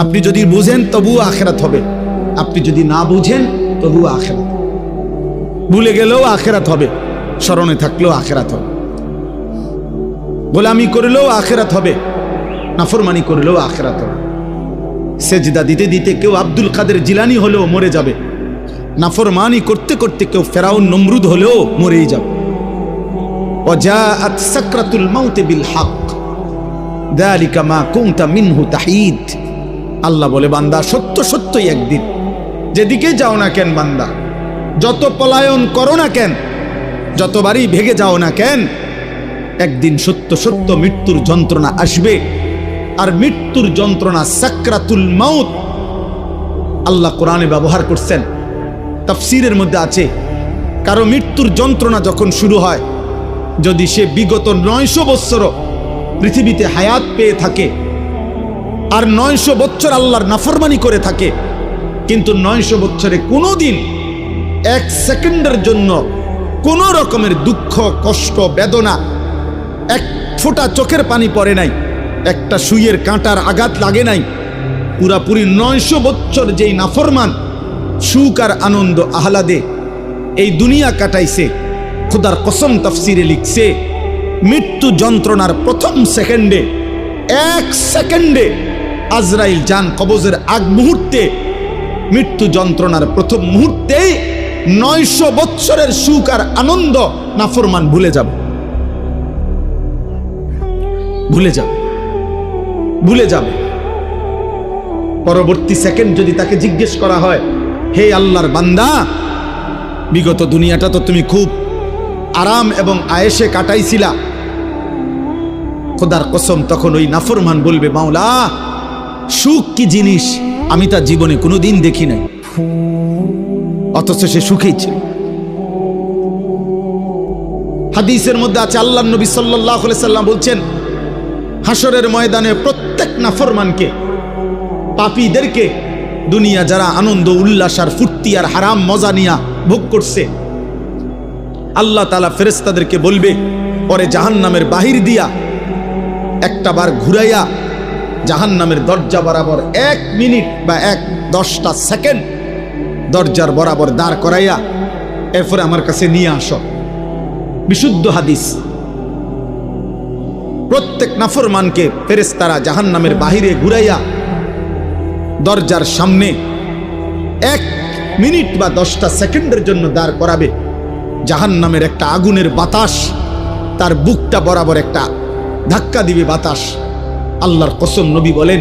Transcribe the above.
আপনি যদি বুঝেন তবুও আখেরাত হবে, আপনি যদি না বুঝেন তবুও আখেরাত। ভুলে গেলেও আখেরাত হবে, স্মরণে থাকলেও আখেরাত হবে। গোলামি করলেও আখেরাত হবে, নাফরমানি করলেও আখেরাত হবে। সেজদা দিতে দিতে কেউ আব্দুল কাদের জিলানী হলেও মরে যাবে, নাফরমানি করতে করতে কেউ ফেরাউন নমরুদ হলেও মরেই যাবে। ওয়াজাআত সাকরাতুল মাউত বিল হক যালিকা মা কুনতা মিনহু তাহিদ। আল্লাহ বলে, বান্দা সত্য সত্যই একদিন, যেদিকে যাও না কেন বান্দা, যত পলায়ন করো না কেন, যতবারই ভেগে যাও না কেন, একদিন সত্য সত্য মৃত্যুর যন্ত্রণা আসবে। আর মৃত্যুর যন্ত্রণা সাকরাতুল মাউত আল্লাহ কোরআনে ব্যবহার করছেন, তাফসীরের মধ্যে আছে, কারো মৃত্যুর যন্ত্রণা যখন শুরু হয়, যদি সে বিগত 900 বছর পৃথিবীতে হায়াত পেয়ে থাকে আর 900 বছর আল্লাহর নাফরমানি করে থাকে, কিন্তু 900 বছরে কোনোদিন 1 সেকেন্ডের জন্য কোনো রকমের দুঃখ কষ্ট বেদনা, এক ফোঁটা চোখের পানি পড়ে নাই, একটা সুইয়ের কাঁটার আঘাত লাগে নাই, পুরাপুরি 900 বছর যেই নাফরমান সুখ আর আনন্দ আহ্লাদে এই দুনিয়া কাটাইছে, খোদার কসম তাফসিরে লিখছে, মৃত্যু যন্ত্রণার প্রথম সেকেন্ডে, 1 সেকেন্ডে আজরাইল জান কবজের আগ মুহূর্তে, মৃত্যু যন্ত্রণার প্রথম মুহূর্তেই 900 বছরের সুখ আর আনন্দ নাফরমান ভুলে যাবে, ভুলে যাবে, ভুলে যাবে। পরবর্তী সেকেন্ড যদি তাকে জিজ্ঞেস করা হয়, হে আল্লাহর বান্দা, বিগত দুনিয়াটা তো তুমি খুব আরাম এবং আয়েশে কাটাইছিলা, খোদার কসম তখন ওই নাফরমান বলবে, মাওলা সুখ কি জিনিস আমি তার জীবনে কোনোদিন দেখি নাই, অথচ সে সুখেই ছিল। হাদিসের মধ্যে আছে, আল্লাহর নবী সাল্লাল্লাহু আলাইহি সাল্লাম বলছেন, হাসরের ময়দানে প্রত্যেক নাফরমানকে, পাপীদেরকে, দুনিয়া যারা আনন্দ উল্লাস আর ফুর্তি আর হারাম মজা নিয়া ভোগ করছে, আল্লাহ তাআলা ফেরেশতাদেরকে বলবে, পরে জাহান্নামের বাহির দিয়া একটা বার ঘুরাইয়া জাহান্নামের দরজা বরাবর 1 মিনিট বা 10টা সেকেন্ড দরজার বরাবর দাঁড় করাইয়া এরপরে আমার কাছে নিয়ে আসো। বিশুদ্ধ হাদিস। প্রত্যেক নাফরমানকে ফেরেশতারা জাহান্নামের বাহিরে ঘুরাইয়া দরজার সামনে 1 মিনিট বা 10টা সেকেন্ডের জন্য দাঁড় করাবে। জাহান্নামের একটা আগুনের বাতাস তার বুকটা বরাবর একটা ধাক্কা দিবে বাতাস। আল্লাহর কসম, নবী বলেন,